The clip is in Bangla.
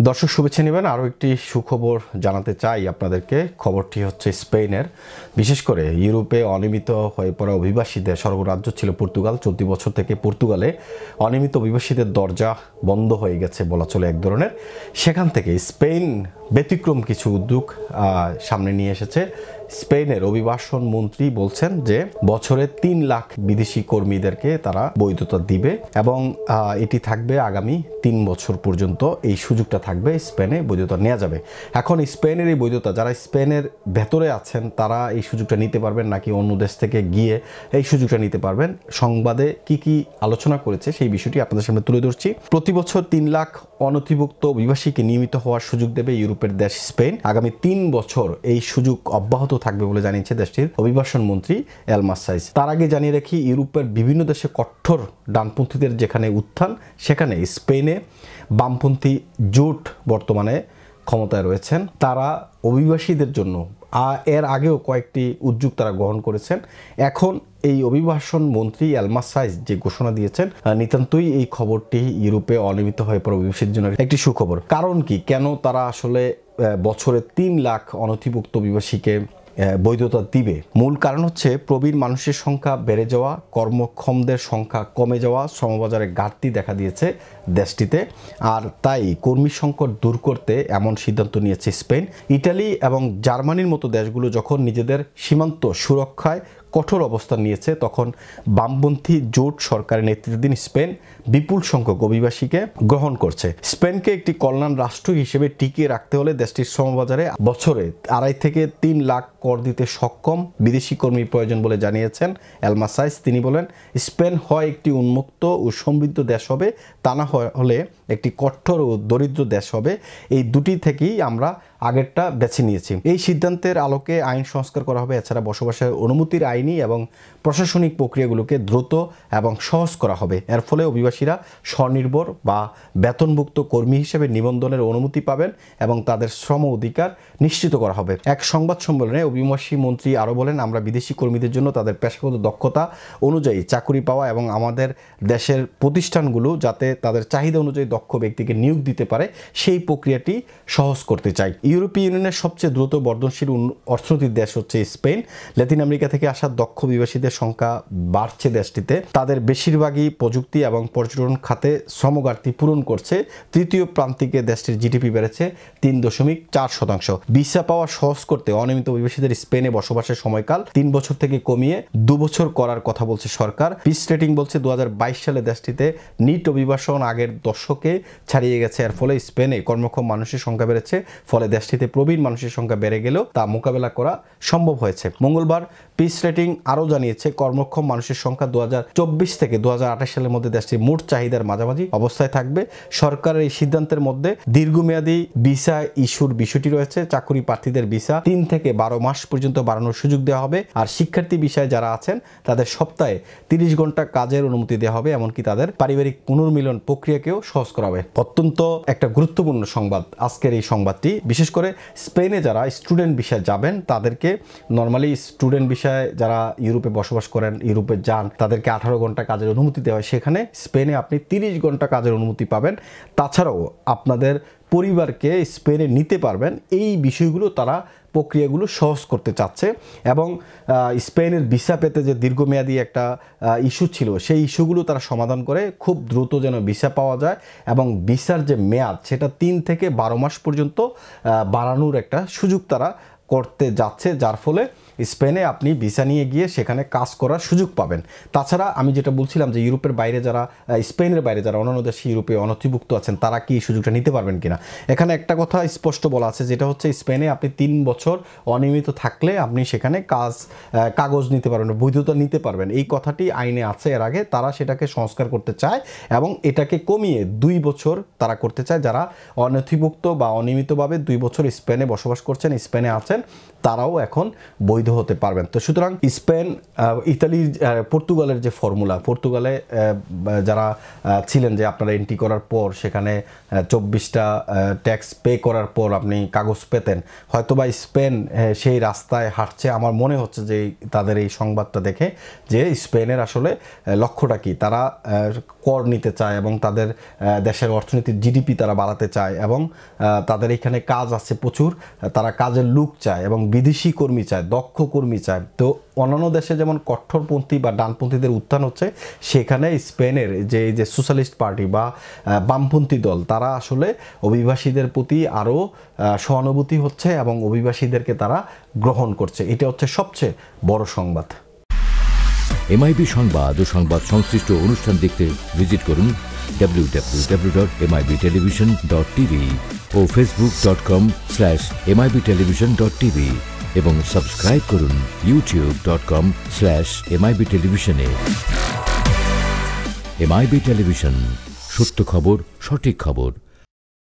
দর্শক শুভেচ্ছা নেবেন। আরও একটি সুখবর জানাতে চাই আপনাদেরকে। খবরটি হচ্ছে স্পেনের, বিশেষ করে ইউরোপে অনিয়মিত হয়ে পড়া অভিবাসীদের স্বর্গরাজ্য ছিল পর্তুগাল। 14 বছর থেকে পর্তুগালে অনিয়মিত অভিবাসীদের দরজা বন্ধ হয়ে গেছে বলা চলে এক ধরনের। সেখান থেকে স্পেন ব্যতিক্রম কিছু উদ্যোগ সামনে নিয়ে এসেছে। স্পেনের অভিবাসন মন্ত্রী বলছেন যে বছরে 3 লাখ বিদেশি কর্মীদেরকে তারা বৈধতা দিবে এবং এটি থাকবে আগামী 3 বছর পর্যন্ত। এই সুযোগটা থাকবে, স্পেনে বৈধতা নেওয়া যাবে। এখন স্পেনের এই বৈধতা যারা স্পেনের ভেতরে আছেন তারা এই সুযোগটা নিতে পারবেন নাকি অন্য দেশ থেকে গিয়ে এই সুযোগটা নিতে পারবেন, সংবাদে কি আলোচনা করেছে সেই বিষয়টি আপনাদের সামনে তুলে ধরছি। প্রতি বছর 3 লাখ অনথিভুক্ত অভিবাসীকে নিয়মিত হওয়ার সুযোগ দেবে ইউরোপের দেশ স্পেন। আগামী 3 বছর এই সুযোগ অব্যাহত থাকবে বলে জানিয়েছে দেশটির অভিবাসন মন্ত্রী এলমাস সাইজ। তার আগে জানিয়ে রাখি, ইউরোপের বিভিন্ন দেশে কঠোর ডানপন্থীদের যেখানে উত্থান, সেখানে স্পেনে বামপন্থী জোট বর্তমানে ক্ষমতায় রয়েছেন। তারা অভিবাসীদের জন্য এর আগেও কয়েকটি উদ্যোগ তারা গ্রহণ করেছেন। এখন এই অভিবাসন মন্ত্রী এলমাস সাইজ যে ঘোষণা দিয়েছেন, নিতান্তই এই খবরটি ইউরোপে অনিয়মিত হয়ে পড়া অভিবাসীর জন্য একটি সুখবর। কারণ কি, কেন তারা আসলে বছরে 3 লাখ অনথিভুক্ত অভিবাসীকে বৈধতা দিবে? মূল কারণ হচ্ছে প্রবীণ মানুষের সংখ্যা বেড়ে যাওয়া, কর্মক্ষমদের সংখ্যা কমে যাওয়া, শ্রমবাজারে ঘাটতি দেখা দিয়েছে দেশটিতে। আর তাই কর্মী সংকট দূর করতে এমন সিদ্ধান্ত নিয়েছে স্পেন। ইটালি এবং জার্মানির মতো দেশগুলো যখন নিজেদের সীমান্ত সুরক্ষায় কঠোর অবস্থান নিয়েছে, তখন বামপন্থী জোট সরকারের নেতৃত্বাধীন স্পেন বিপুল সংখ্যক অভিবাসীকে গ্রহণ করছে। স্পেনকে একটি কল্যাণ রাষ্ট্র হিসেবে টিকিয়ে রাখতে হলে দেশটির শ্রমবাজারে বছরে 2.5 থেকে 3 লাখ কর দিতে সক্ষম বিদেশি কর্মী প্রয়োজন বলে জানিয়েছেন এলমাস সাইজ। তিনি বলেন, স্পেন হয় একটি উন্মুক্ত ও সমৃদ্ধ দেশ হবে, তা না হলে একটি কঠোর ও দরিদ্র দেশ হবে। এই দুটি থেকেই আমরা আগেরটা বেছে নিয়েছি। এই সিদ্ধান্তের আলোকে আইন সংস্কার করা হবে। এছাড়া বসবাসের অনুমতির আইনি এবং প্রশাসনিক প্রক্রিয়াগুলোকে দ্রুত এবং সহজ করা হবে। এর ফলে অভিবাসীরা স্বনির্ভর বা বেতনভুক্ত কর্মী হিসেবে নিবন্ধনের অনুমতি পাবেন এবং তাদের শ্রম অধিকার নিশ্চিত করা হবে। এক সংবাদ সম্মেলনে অভিবাসী মন্ত্রী আরও বলেন, আমরা বিদেশি কর্মীদের জন্য তাদের পেশাগত দক্ষতা অনুযায়ী চাকরি পাওয়া এবং আমাদের দেশের প্রতিষ্ঠানগুলো যাতে তাদের চাহিদা অনুযায়ী দক্ষ ব্যক্তিকে নিয়োগ দিতে পারে সেই প্রক্রিয়াটি সহজ করতে চাই। ইউরোপীয় ইউনিয়নের সবচেয়ে দ্রুত বর্ধনশীল অর্থনৈতিক দেশ হচ্ছে স্পেন। ল্যাটিন আমেরিকা থেকে আসা দক্ষ অভিবাসীদের সংখ্যা বাড়ছে দেশটিতে। তাদের বেশিরভাগই প্রযুক্তি এবং পর্যটন খাতে শ্রমঘাটতি পূরণ করছে। তৃতীয় প্রান্তিকে দেশটির জিডিপি বেড়েছে 3.4%। ভিসা পাওয়া সহজ করতে অনিয়মিত অভিবাসীদের স্পেনে বসবাসের সময়কাল 3 বছর থেকে কমিয়ে 2 বছর করার কথা বলছে সরকার। পিস রেটিং বলছে 2022 সালে দেশটিতে নিট অভিবাসন আগের দশকে ছাড়িয়ে গেছে। এর ফলে স্পেনে কর্মক্ষম মানুষের সংখ্যা বেড়েছে। ফলে দেশটিতে প্রবীণ মানুষের সংখ্যা বেড়ে গেলেও তা মোকাবেলা করা সম্ভব হয়েছে। মঙ্গলবার পিস রেটিং আরও জানিয়েছে, কর্মক্ষম মানুষের সংখ্যা 2024 থেকে 2028 সালের মধ্যে দেশটির মোট চাহিদার মাঝামাঝি অবস্থায় থাকবে। সরকারের এই সিদ্ধান্তের মধ্যে দীর্ঘমেয়াদী ভিসা ইস্যুর বিষয়টি রয়েছে। চাকরি প্রার্থীদের ভিসা 3 থেকে 12 মাস পর্যন্ত বাড়ানোর সুযোগ দেওয়া হবে। আর শিক্ষার্থী বিষয়ে যারা আছেন তাদের সপ্তাহে 30 ঘন্টা কাজের অনুমতি দেওয়া হবে। এমনকি তাদের পারিবারিক পুনর্মিলন প্রক্রিয়াকেও সহজ করা হবে। অত্যন্ত একটা গুরুত্বপূর্ণ সংবাদ আজকের এই সংবাদটি। বিশেষ করে স্পেনে যারা স্টুডেন্ট ভিসায় যাবেন তাদেরকে, নর্মালি স্টুডেন্ট ভিসায় যারা ইউরোপে বসবাস করেন, ইউরোপে যান, তাদেরকে 18 ঘন্টা কাজের অনুমতি দেওয়া হয়। সেখানে স্পেনে আপনি 30 ঘন্টা কাজের অনুমতি পাবেন। তাছাড়াও আপনাদের পরিবারকে স্পেনে নিতে পারবেন। এই বিষয়গুলো তারা প্রক্রিয়াগুলো সহজ করতে চাচ্ছে এবং স্পেনের ভিসা পেতে যে দীর্ঘমেয়াদী একটা ইস্যু ছিল সেই ইস্যুগুলো তারা সমাধান করে খুব দ্রুত যেন ভিসা পাওয়া যায় এবং ভিসার যে মেয়াদ সেটা 3 থেকে 12 মাস পর্যন্ত বাড়ানোর একটা সুযোগ তারা করতে যাচ্ছে, যার ফলে স্পেনে আপনি ভিসা নিয়ে গিয়ে সেখানে কাজ করার সুযোগ পাবেন। তাছাড়া আমি যেটা বলছিলাম যে ইউরোপের বাইরে যারা, স্পেনের বাইরে যারা অন্যান্য দেশে ইউরোপে অনথিভুক্ত আছেন তারা কি এই সুযোগটা নিতে পারবেন কিনা। এখানে একটা কথা স্পষ্ট বলা আছে, যেটা হচ্ছে স্পেনে আপনি 3 বছর অনিয়মিত থাকলে আপনি সেখানে কাগজ নিতে পারবেন, বৈধতা নিতে পারবেন। এই কথাটি আইনে আছে এর আগে। তারা সেটাকে সংস্কার করতে চায় এবং এটাকে কমিয়ে 2 বছর তারা করতে চায়। যারা অনথিভুক্ত বা অনিয়মিতভাবে 2 বছর স্পেনে বসবাস করছেন, স্পেনে আছেন, তারাও এখন বৈধ হতে পারবেন। তো সুতরাং স্পেন, ইতালি, পর্তুগালের যে ফর্মুলা, পর্তুগালে যারা ছিলেন যে আপনারা এন্ট্রি করার পর সেখানে 24টা ট্যাক্স পে করার পর আপনি কাগজ পেতেন, হয়তোবা স্পেন সেই রাস্তায় হাঁটছে। আমার মনে হচ্ছে যে তাদের এই সংবাদটা দেখে যে স্পেনের আসলে লক্ষ্যটা কি, তারা কর নিতে চায় এবং তাদের দেশের অর্থনীতির জিডিপি তারা বাড়াতে চায় এবং তাদের এখানে কাজ আছে প্রচুর, তারা কাজের লোক চায় এবং বিদেশি কর্মী চায়, দক্ষ কর্মী চায়। তো অন্যান্য দেশে যেমন কট্টরপন্থী বা ডানপন্থীদের উত্থান হচ্ছে, সেখানে স্পেনের যে সোশ্যালিস্ট পার্টি বা বামপন্থী দল, তারা আসলে অভিবাসীদের প্রতি আরও সহানুভূতি হচ্ছে এবং অভিবাসীদেরকে তারা গ্রহণ করছে। এটা হচ্ছে সবচেয়ে বড় সংবাদ। এমআইবি সংবাদ ও সংবাদ সংশ্লিষ্ট অনুষ্ঠান দেখতে ভিজিট করুন www.mibtelevision.tv ও facebook.com/mibtelevision.tv এবং সাবস্ক্রাইব করুন youtube.com/mibtelevision এ। এমআইবি টেলিভিশন, সত্য খবর, সঠিক খবর।